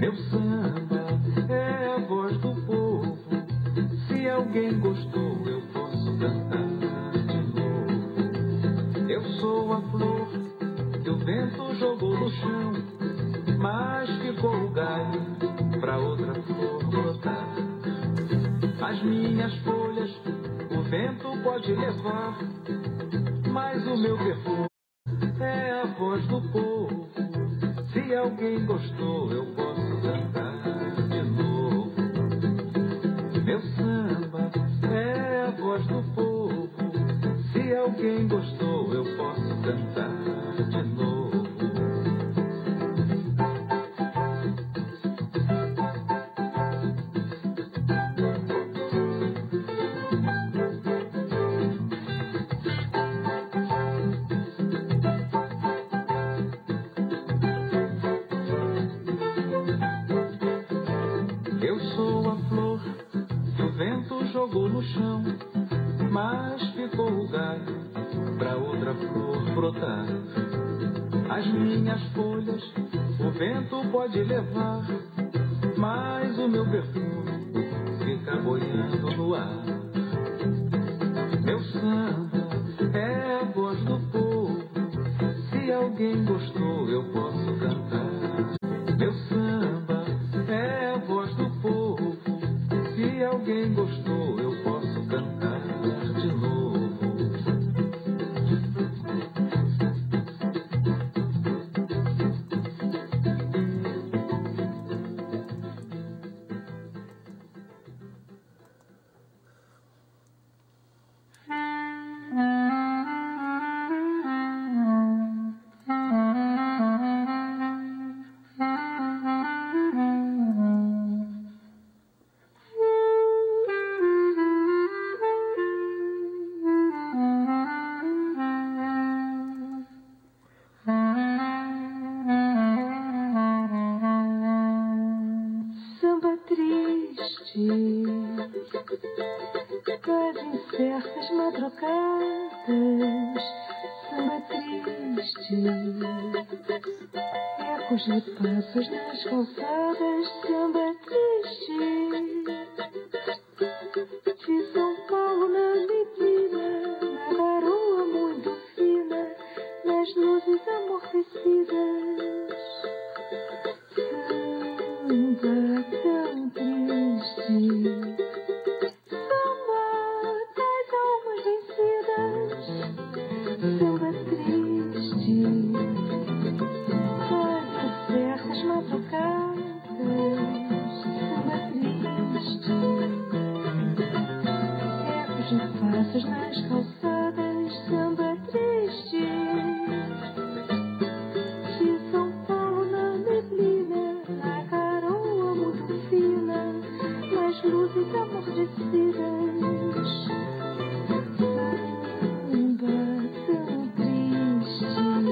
Meu samba é a voz do povo. Se alguém gostou, eu posso cantar de novo. Eu sou a flor que o vento jogou no chão, mas ficou o galho pra outra flor brotar. As minhas folhas o vento pode levar, mas o meu perfume é a voz do povo. Se alguém gostou, eu posso cantar de novo. Meu samba é a voz do povo. Se alguém gostou, eu posso cantar de novo. Eu sou a flor que o vento jogou no chão, mas ficou o galho pra outra flor brotar. As minhas folhas o vento pode levar, mas o meu perfume fica boiando no ar. Meu samba é a voz do povo. Se alguém gostou, eu posso cantar. Meu samba é a voz do povo. Se alguém gostou, eu posso cantar de novo. Samba triste das incertas madrugadas. Samba triste, ecos de passos nas calçadas. Samba triste de São Paulo na neblina, na garoa muito fina, nas luzes amortecidas. Samba tão triste, samba das almas vencidas. Samba triste das certas madrugadas. Samba triste, ecos de passos nas calçadas. Samba triste de São Paulo na neblina, na garoa muito fina, nas luzes amortecidas. Samba tão triste, samba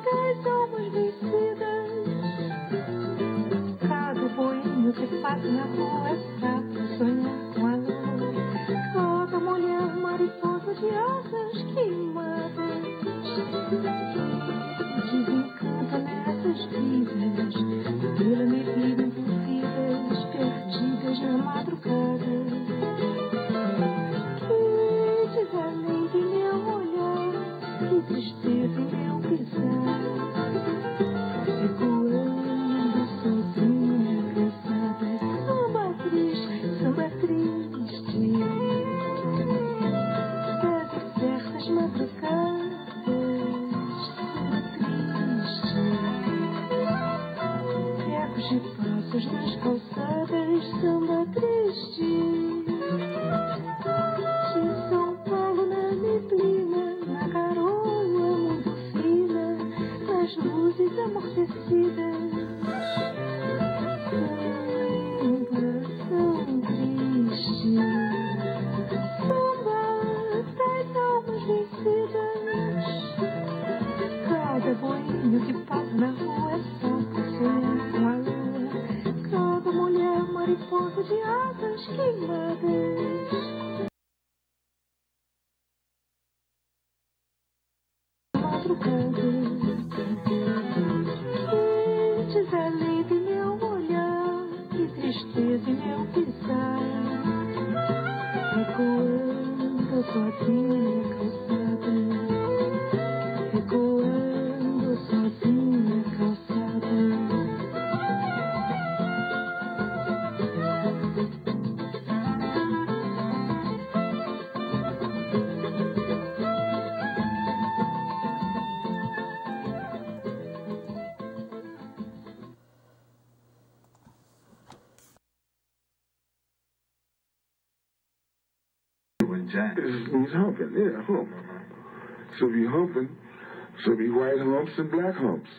das almas vencidas. Cada boêmio que passa na rua é pra sonhar com a lua. Cada mulher mariposa de asas queimadas desencanta nessas vidas, pela neblina envolvidas, perdidas na madrugada. Que desalento em meu olhar, que tristeza em meu pisar, ecoando sozinha, cansada. Samba triste, samba triste das certas madrugadas. Ecos de passos nas calçadas. Samba triste de São Paulo na neblina, na garoa muito fina, nas luzes amortecidas. Samba tão triste, samba das almas vencidas. Cada boêmio que passa na rua é só pra sonhar com a lua. Cada mulher mariposa de asas queimadas. Madrugada, que tristeza em meu pisar, ecoando sozinha na calçada, ecoando sozinha na calçada. Jack. He's humping, yeah, hump. So if you're humping, so be white humps and black humps.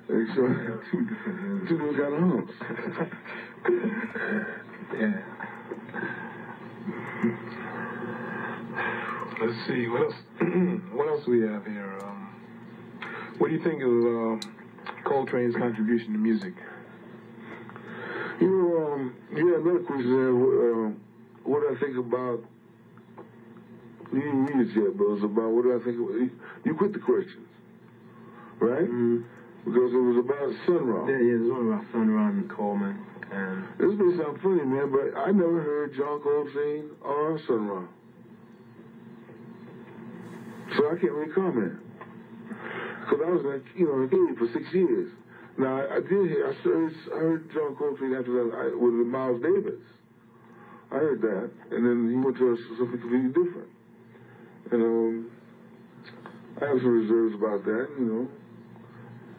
And so, two different kind of humps. Yeah. Let's see, what else? What else do we have here? What do you think of Coltrane's contribution to music? You know, yeah, another question there. What do I think about? You didn't read it yet, but it was about what do I think? You quit the questions, right? Mm-hmm. Because it was about Sun Ra. Yeah, there's one about Sun Ra and Coleman. And this may sound funny, man, but I never heard John Coltrane or Sun Ra. So I can't really comment. Because I was like, you know, in for 6 years. Now, I heard John Coltrane after that with Miles Davis. I heard that. And then he went to something completely different. And I have some reserves about that, you know,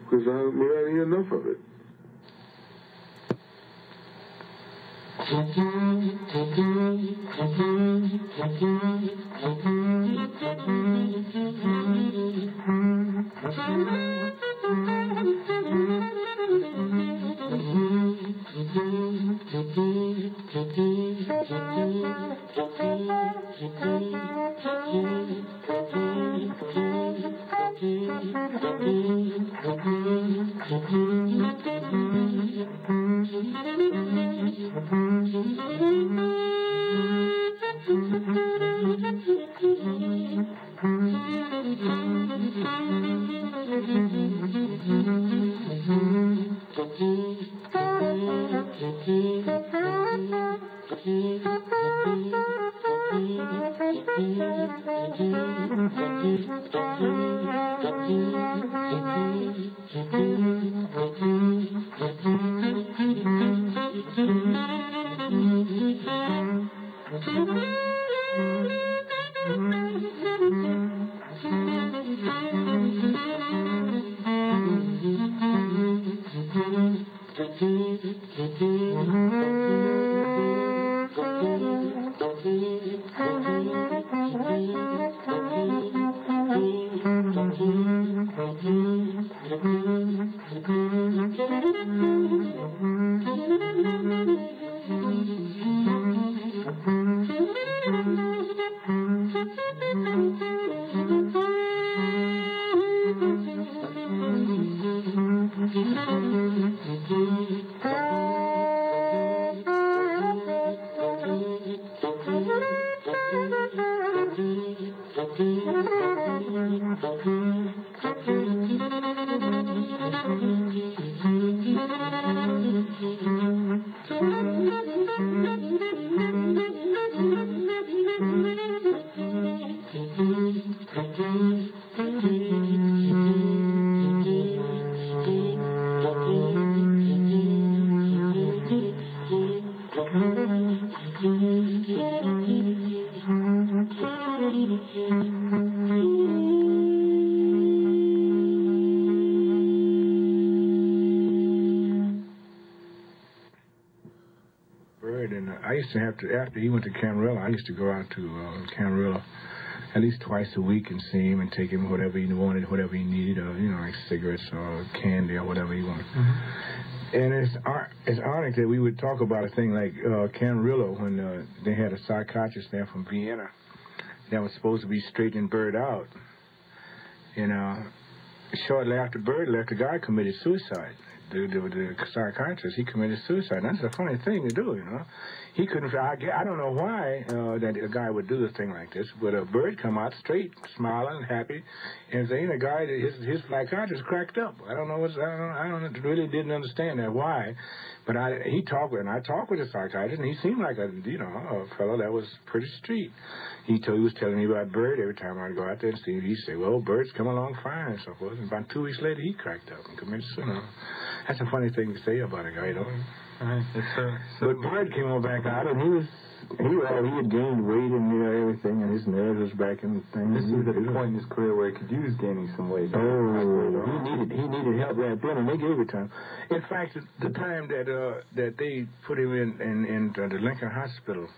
because maybe I didn't hear enough of it. I used to have to, after he went to Camarillo, I used to go out to Camarillo at least twice a week and see him and take him whatever he wanted, whatever he needed, or, you know, like cigarettes or candy or whatever he wanted. Mm-hmm. And it's ironic that we would talk about a thing like Camarillo when they had a psychiatrist there from Vienna that was supposed to be straightening Bird out. And shortly after Bird left, the guy committed suicide. the psychiatrist, he committed suicide. That's a funny thing to do, you know. He couldn't. I don't know why that a guy would do a thing like this, but a bird come out straight, smiling, happy, and saying the guy his psychiatrist cracked up. I don't know really didn't understand that why, but I talked with the psychiatrist, and he seemed like a fellow that was pretty street. He was telling me about Bird every time I'd go out there and see him. He'd say, well, Bird's come along fine and so forth. And about 2 weeks later, he cracked up and committed suicide. That's a funny thing to say about a guy, don't you? Right, yes, sir. But Bird came on back out, and he had gained weight and everything, and his nerves was back in the thing. This was at a point in his career where he could use gaining some weight. He needed help right then, and they gave it to him. In fact, the time that they put him in the Lincoln Hospital,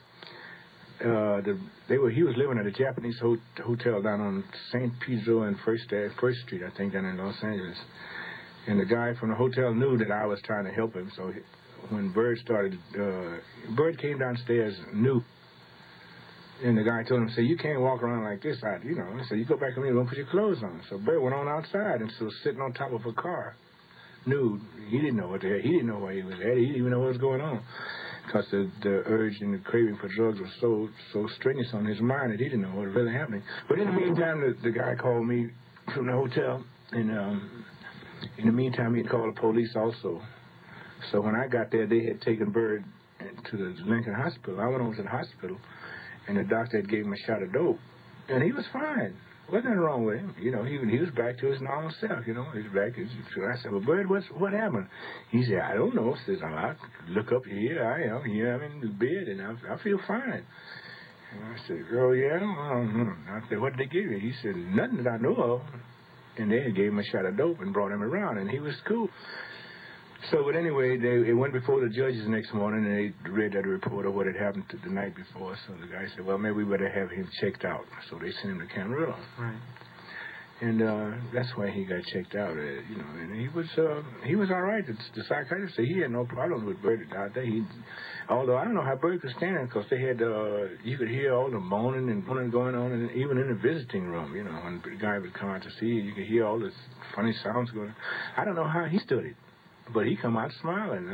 he was living at a Japanese hotel down on St. Pedro and First Street, I think, down in Los Angeles. And the guy from the hotel knew that I was trying to help him, so when Bird came downstairs, knew, and the guy told him, say, you can't walk around like this out, He said, you go back in and put your clothes on. So Bird went on outside and was sitting on top of a car, nude. He didn't know what the hell. He didn't know where he was at. He didn't even know what was going on, because the urge and the craving for drugs was so strenuous on his mind that he didn't know what was really happening. But in the meantime, the guy called me from the hotel, and in the meantime, he'd called the police also. So when I got there, they had taken Bird to the Lincoln Hospital. I went over to the hospital, and the doctor had gave him a shot of dope, and he was fine. Wasn't nothing wrong with him. He was back to his normal self, He was back. So I said, well, Bird, what happened? He said, I don't know. Says, I look up here. I am here. I'm in the bed, and I feel fine. And I said, oh, yeah? I said, what did they give you? He said, nothing that I know of. And they gave him a shot of dope and brought him around, and he was cool. So, but anyway, it went before the judges the next morning, and they read that report of what had happened the night before. So the guy said, well, maybe we better have him checked out. So they sent him to Camarillo. Right. And that's why he got checked out, and he was all right. The psychiatrist said he had no problems with Bird out there. Although I don't know how Bird could stand it, because they had, you could hear all the moaning and moaning going on, and even in the visiting room, when the guy would come out to see you could hear all this funny sounds going on. I don't know how he stood it, but he come out smiling,